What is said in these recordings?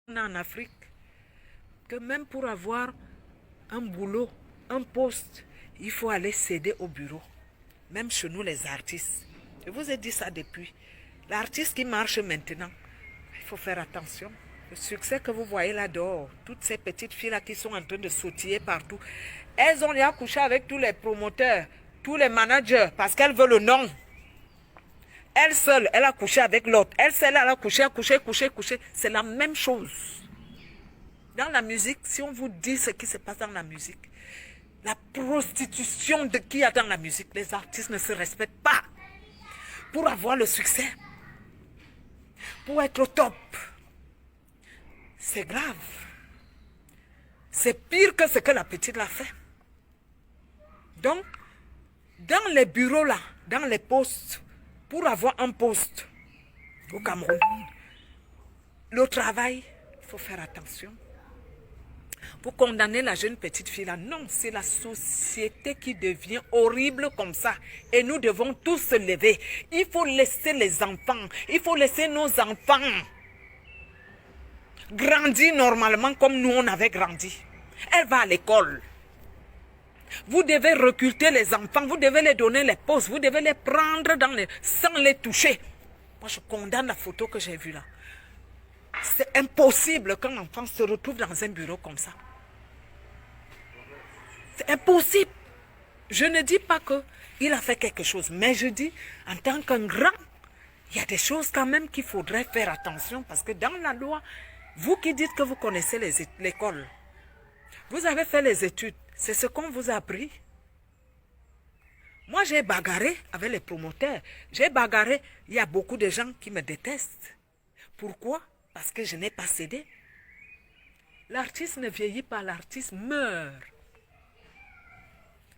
En Afrique, que même pour avoir un boulot, un poste, il faut aller céder au bureau. Même chez nous, les artistes. Je vous ai dit ça depuis. L'artiste qui marche maintenant, il faut faire attention. Le succès que vous voyez là dehors, toutes ces petites filles-là qui sont en train de sautiller partout, elles ont déjà couché avec tous les promoteurs, tous les managers, parce qu'elles veulent le nom. Elle seule, elle a couché avec l'autre. Elle seule, elle a couché. C'est la même chose. Dans la musique, si on vous dit ce qui se passe dans la musique, la prostitution de qui y a dans la musique, les artistes ne se respectent pas. Pour avoir le succès, pour être au top, c'est grave. C'est pire que ce que la petite l'a fait. Donc, dans les bureaux là, dans les postes, pour avoir un poste au Cameroun, le travail, il faut faire attention. Pour condamner la jeune petite fille là, non, c'est la société qui devient horrible comme ça. Et nous devons tous se lever. Il faut laisser les enfants, il faut laisser nos enfants grandir normalement comme nous on avait grandi. Elle va à l'école. Vous devez recruter les enfants, vous devez les donner les postes, vous devez les prendre sans les toucher. Moi, je condamne la photo que j'ai vue là. C'est impossible qu'un enfant se retrouve dans un bureau comme ça. C'est impossible. Je ne dis pas qu'il a fait quelque chose, mais je dis, en tant qu'un grand, il y a des choses quand même qu'il faudrait faire attention, parce que dans la loi, vous qui dites que vous connaissez l'école, vous avez fait les études, c'est ce qu'on vous a appris. Moi, j'ai bagarré avec les promoteurs. J'ai bagarré, il y a beaucoup de gens qui me détestent. Pourquoi? Parce que je n'ai pas cédé. L'artiste ne vieillit pas, l'artiste meurt.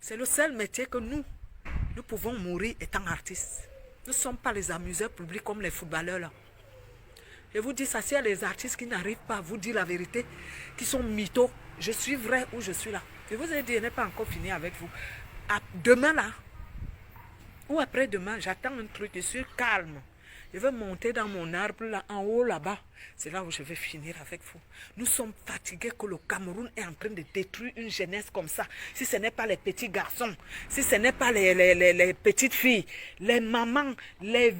C'est le seul métier que nous pouvons mourir étant artistes. Nous ne sommes pas les amuseurs publics comme les footballeurs là. Je vous dis ça, s'il y a les artistes qui n'arrivent pas à vous dire la vérité, qui sont mythos, je suis vrai ou je suis là. Je vous ai dit, je n'ai pas encore fini avec vous. Demain là, ou après-demain, j'attends un truc, je suis calme. Je vais monter dans mon arbre là, en haut là-bas. C'est là où je vais finir avec vous. Nous sommes fatigués que le Cameroun est en train de détruire une jeunesse comme ça. Si ce n'est pas les petits garçons, si ce n'est pas les petites filles, les mamans, les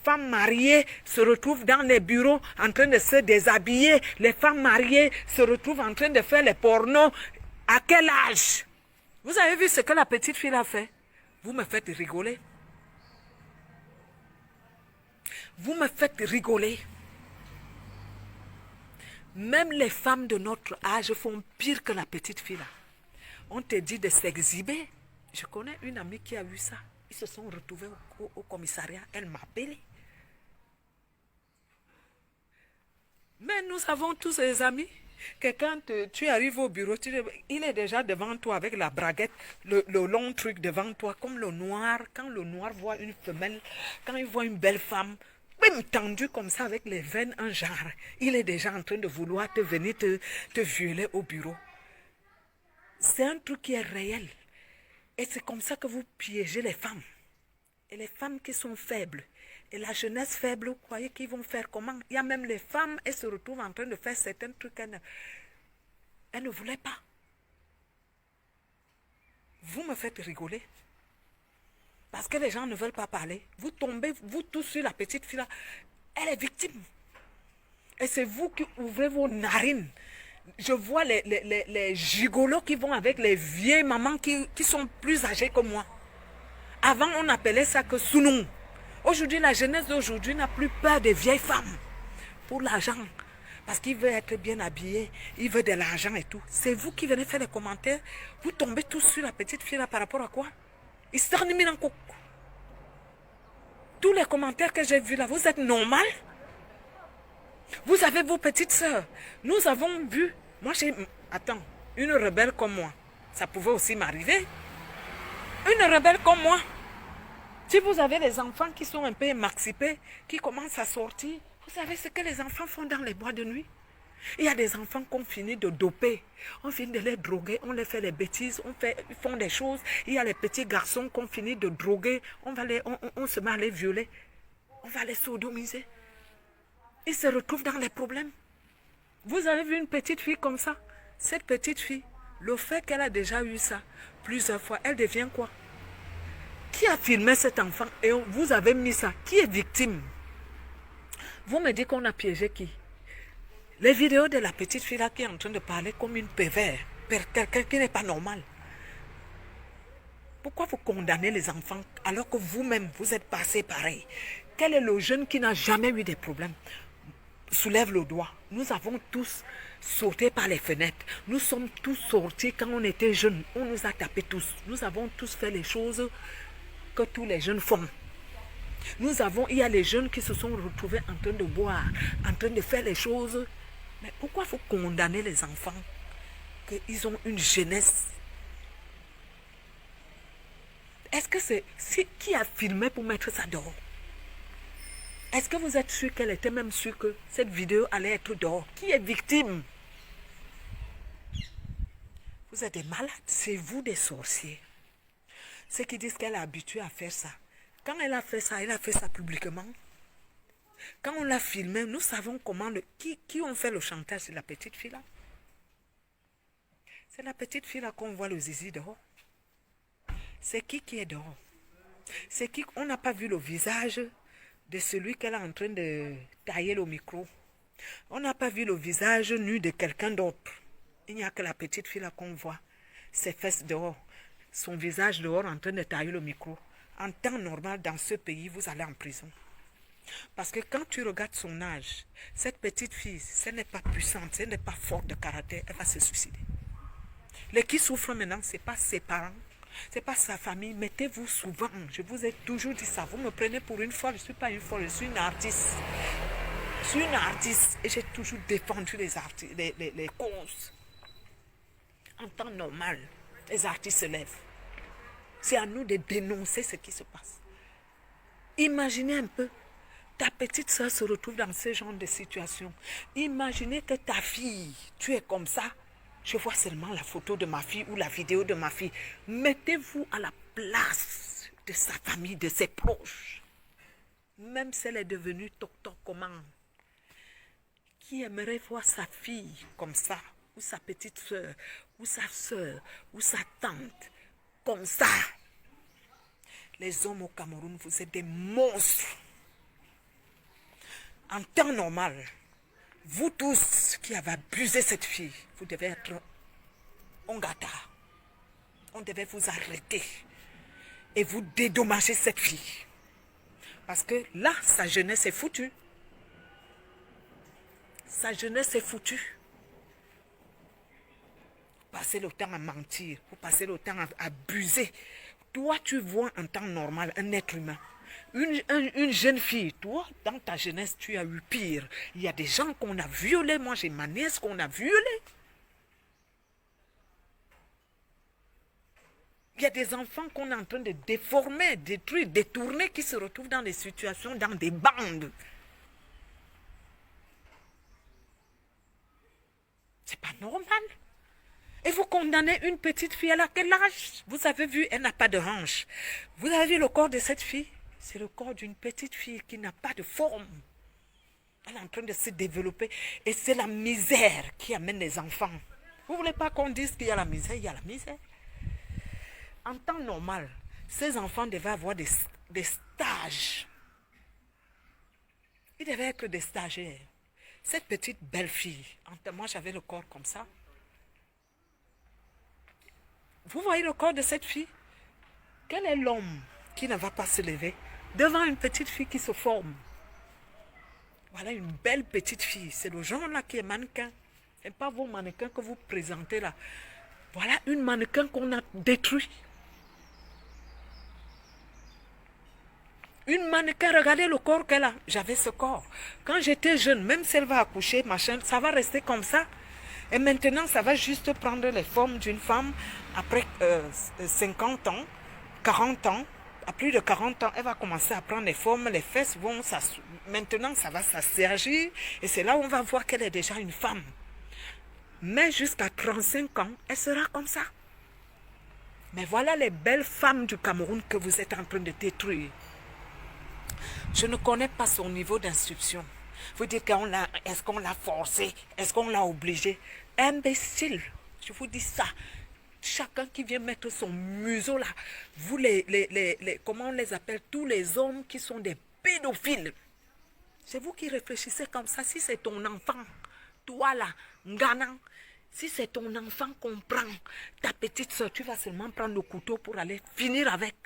femmes mariées se retrouvent dans les bureaux en train de se déshabiller. Les femmes mariées se retrouvent en train de faire les pornos. À quel âge? Vous avez vu ce que la petite fille a fait? Vous me faites rigoler. Vous me faites rigoler. Même les femmes de notre âge font pire que la petite fille là. On te dit de s'exhiber. Je connais une amie qui a vu ça. Ils se sont retrouvés au commissariat. Elle m'a appelé. Mais nous avons tous des amis que quand tu arrives au bureau, il est déjà devant toi avec la braguette, le long truc devant toi, comme le noir. Quand le noir voit une femelle, quand il voit une belle femme, même tendu comme ça avec les veines en genre, il est déjà en train de vouloir venir te violer au bureau. C'est un truc qui est réel. Et c'est comme ça que vous piégez les femmes. Et les femmes qui sont faibles. Et la jeunesse faible, vous croyez qu'ils vont faire comment? Il y a même les femmes, elles se retrouvent en train de faire certains trucs qu'elles ne voulaient pas. Vous me faites rigoler. Parce que les gens ne veulent pas parler. Vous tombez, vous tous sur la petite fille là. Elle est victime. Et c'est vous qui ouvrez vos narines. Je vois les gigolos qui vont avec les vieilles mamans qui sont plus âgées que moi. Avant, on appelait ça que sounou. Aujourd'hui, la jeunesse d'aujourd'hui n'a plus peur des vieilles femmes. Pour l'argent. Parce qu'il veut être bien habillé. Il veut de l'argent et tout. C'est vous qui venez faire les commentaires. Vous tombez tous sur la petite fille là par rapport à quoi? Tous les commentaires que j'ai vus là, vous êtes normal? Vous avez vos petites sœurs. Nous avons vu. Moi, attends, une rebelle comme moi. Ça pouvait aussi m'arriver. Une rebelle comme moi. Si vous avez des enfants qui sont un peu émancipés, qui commencent à sortir, vous savez ce que les enfants font dans les bois de nuit? Il y a des enfants qu'on finit de doper. On finit de les droguer, on les fait des bêtises, ils font des choses. Il y a les petits garçons qu'on finit de droguer, on se met à les violer. On va les sodomiser. Ils se retrouvent dans les problèmes. Vous avez vu une petite fille comme ça? Cette petite fille, le fait qu'elle a déjà eu ça plusieurs fois, elle devient quoi? Qui a filmé cet enfant et vous avez mis ça? Qui est victime? Vous me dites qu'on a piégé qui? Les vidéos de la petite fille là qui est en train de parler comme une pervers, quelqu'un qui n'est pas normal. Pourquoi vous condamnez les enfants alors que vous-même, vous êtes passé pareil? Quel est le jeune qui n'a jamais eu des problèmes? Soulève le doigt. Nous avons tous sauté par les fenêtres. Nous sommes tous sortis quand on était jeunes. On nous a tapés tous. Nous avons tous fait les choses que tous les jeunes font. Il y a les jeunes qui se sont retrouvés en train de boire, en train de faire les choses. Mais pourquoi vous condamnez les enfants qu'ils ont une jeunesse? Est-ce que qui a filmé pour mettre ça dehors? Est-ce que vous êtes sûr qu'elle était même sûre que cette vidéo allait être dehors? Qui est victime? Vous êtes des malades, c'est vous des sorciers. Ceux qui disent qu'elle est habituée à faire ça. Quand elle a fait ça publiquement. Quand on l'a filmé, nous savons comment qui ont fait le chantage, c'est la petite fille là. C'est la petite fille là qu'on voit le zizi dehors. C'est qui est dehors? C'est qui? On n'a pas vu le visage de celui qu'elle est en train de tailler le micro. On n'a pas vu le visage nu de quelqu'un d'autre. Il n'y a que la petite fille là qu'on voit. Ses fesses dehors. Son visage dehors en train de tailler le micro. En temps normal, dans ce pays, vous allez en prison. Parce que quand tu regardes son âge, cette petite fille, si elle n'est pas puissante, si elle n'est pas forte de caractère, elle va se suicider. Les qui souffrent maintenant, ce n'est pas ses parents, ce n'est pas sa famille. Mettez-vous souvent. Je vous ai toujours dit ça. Vous me prenez pour une folle. Je ne suis pas une folle, je suis une artiste. Je suis une artiste et j'ai toujours défendu les causes. En temps normal, les artistes se lèvent. C'est à nous de dénoncer ce qui se passe. Imaginez un peu, ta petite soeur se retrouve dans ce genre de situation. Imaginez que ta fille, tu es comme ça. Je vois seulement la photo de ma fille ou la vidéo de ma fille. Mettez-vous à la place de sa famille, de ses proches. Même si elle est devenue toc-toc comment? Qui aimerait voir sa fille comme ça? Ou sa petite soeur, ou sa tante, comme ça? Les hommes au Cameroun, vous êtes des monstres. En temps normal, vous tous qui avez abusé cette fille, vous devez être Ongata. On devait vous arrêter et vous dédommager cette fille. Parce que là, sa jeunesse est foutue. Sa jeunesse est foutue. Vous passez le temps à mentir, vous passez le temps à abuser. Toi, tu vois en temps normal un être humain. Une jeune fille, toi, dans ta jeunesse, tu as eu pire. Il y a des gens qu'on a violés. Moi, j'ai ma nièce qu'on a violée. Il y a des enfants qu'on est en train de déformer, détruire, détourner, qui se retrouvent dans des situations, dans des bandes. C'est pas normal. Et vous condamnez une petite fille, elle a quel âge? Vous avez vu, elle n'a pas de hanche. Vous avez vu le corps de cette fille? C'est le corps d'une petite fille qui n'a pas de forme. Elle est en train de se développer. Et c'est la misère qui amène les enfants. Vous ne voulez pas qu'on dise qu'il y a la misère? Il y a la misère. En temps normal, ces enfants devaient avoir des stages. Ils devaient être des stagiaires. Cette petite belle fille, moi j'avais le corps comme ça. Vous voyez le corps de cette fille? Quel est l'homme qui ne va pas se lever devant une petite fille qui se forme? Voilà une belle petite fille. C'est le genre là qui est mannequin. Ce n'est pas vos mannequins que vous présentez là. Voilà une mannequin qu'on a détruit. Une mannequin, regardez le corps qu'elle a. J'avais ce corps. Quand j'étais jeune, même si elle va accoucher, machin, ça va rester comme ça. Et maintenant, ça va juste prendre les formes d'une femme. Après 50 ans, 40 ans, à plus de 40 ans, elle va commencer à prendre les formes. Les fesses vont s'asseoir. Maintenant, ça va s'assagir. Et c'est là où on va voir qu'elle est déjà une femme. Mais jusqu'à 35 ans, elle sera comme ça. Mais voilà les belles femmes du Cameroun que vous êtes en train de détruire. Je ne connais pas son niveau d'instruction. Vous dites est-ce qu'on l'a forcé? Est-ce qu'on l'a obligé? Imbécile, je vous dis ça. Chacun qui vient mettre son museau là, vous comment on les appelle? Tous les hommes qui sont des pédophiles. C'est vous qui réfléchissez comme ça. Si c'est ton enfant, toi là, Ngana, si c'est ton enfant qu'on prend, ta petite soeur, tu vas seulement prendre le couteau pour aller finir avec.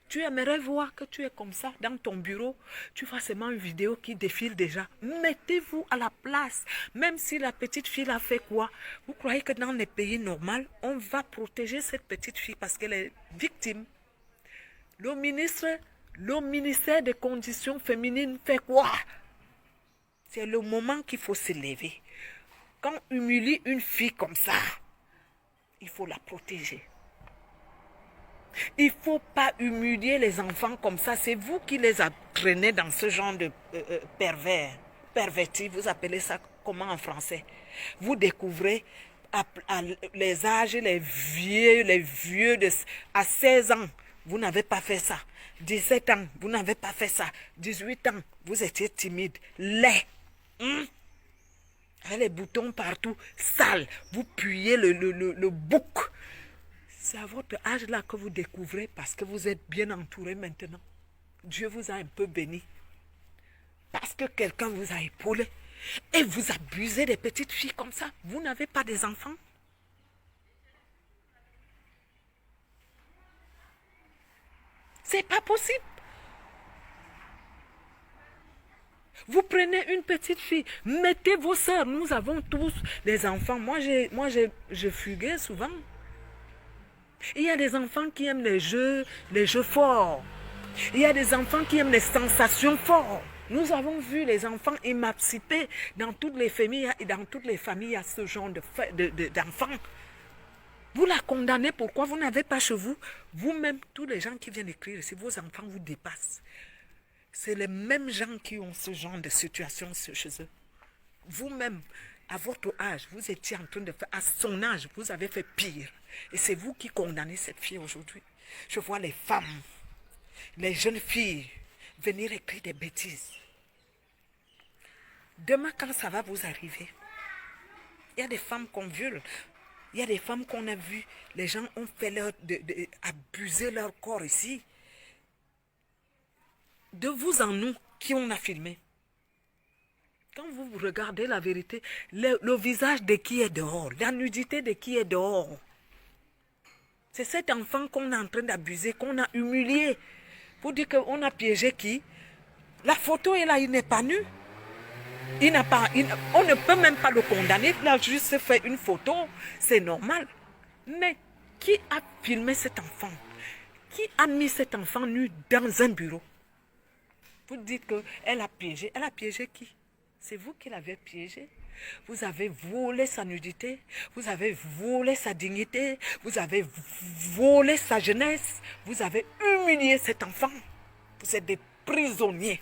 Tu aimerais voir que tu es comme ça dans ton bureau, tu vois seulement une vidéo qui défile déjà. Mettez-vous à la place. Même si la petite fille a fait quoi, vous croyez que dans les pays normaux, on va protéger cette petite fille parce qu'elle est victime. Le ministère des conditions féminines fait quoi? C'est le moment qu'il faut se lever. Quand on humilie une fille comme ça, il faut la protéger. Il ne faut pas humilier les enfants comme ça. C'est vous qui les entraînez dans ce genre de pervertis. Vous appelez ça comment en français? Vous découvrez à les âges, les vieux à 16 ans, vous n'avez pas fait ça. 17 ans, vous n'avez pas fait ça. 18 ans, vous étiez timide, laid. Avec les boutons partout, sale. Vous puez le bouc. C'est à votre âge là que vous découvrez parce que vous êtes bien entouré maintenant. Dieu vous a un peu béni. Parce que quelqu'un vous a épaulé. Et vous abusez des petites filles comme ça. Vous n'avez pas des enfants. C'est pas possible. Vous prenez une petite fille, mettez vos soeurs. Nous avons tous des enfants. Moi, je fuguais souvent. Il y a des enfants qui aiment les jeux forts. Il y a des enfants qui aiment les sensations fortes. Nous avons vu les enfants émancipés dans toutes les familles. Et dans toutes les familles, il y a ce genre d'enfants. Vous la condamnez, pourquoi? Vous n'avez pas chez vous. Vous-même, tous les gens qui viennent écrire, si vos enfants vous dépassent, c'est les mêmes gens qui ont ce genre de situation chez eux. Vous-même, à votre âge, vous étiez en train de faire, à son âge, vous avez fait pire. Et c'est vous qui condamnez cette fille aujourd'hui. Je vois les femmes, les jeunes filles, venir écrire des bêtises. Demain, quand ça va vous arriver, il y a des femmes qu'on viole. Il y a des femmes qu'on a vues, les gens ont fait abuser leur corps ici. De vous en nous, qui on a filmé. Quand vous regardez la vérité, le visage de qui est dehors, la nudité de qui est dehors. C'est cet enfant qu'on est en train d'abuser, qu'on a humilié. Pour dire qu'on a piégé qui? La photo est là, il n'est pas nu. On ne peut même pas le condamner. Il a juste fait une photo, c'est normal. Mais qui a filmé cet enfant? Qui a mis cet enfant nu dans un bureau? Vous dites qu'elle a piégé. Elle a piégé qui? C'est vous qui l'avez piégé. Vous avez volé sa nudité, vous avez volé sa dignité, vous avez volé sa jeunesse, vous avez humilié cet enfant. Vous êtes des prisonniers.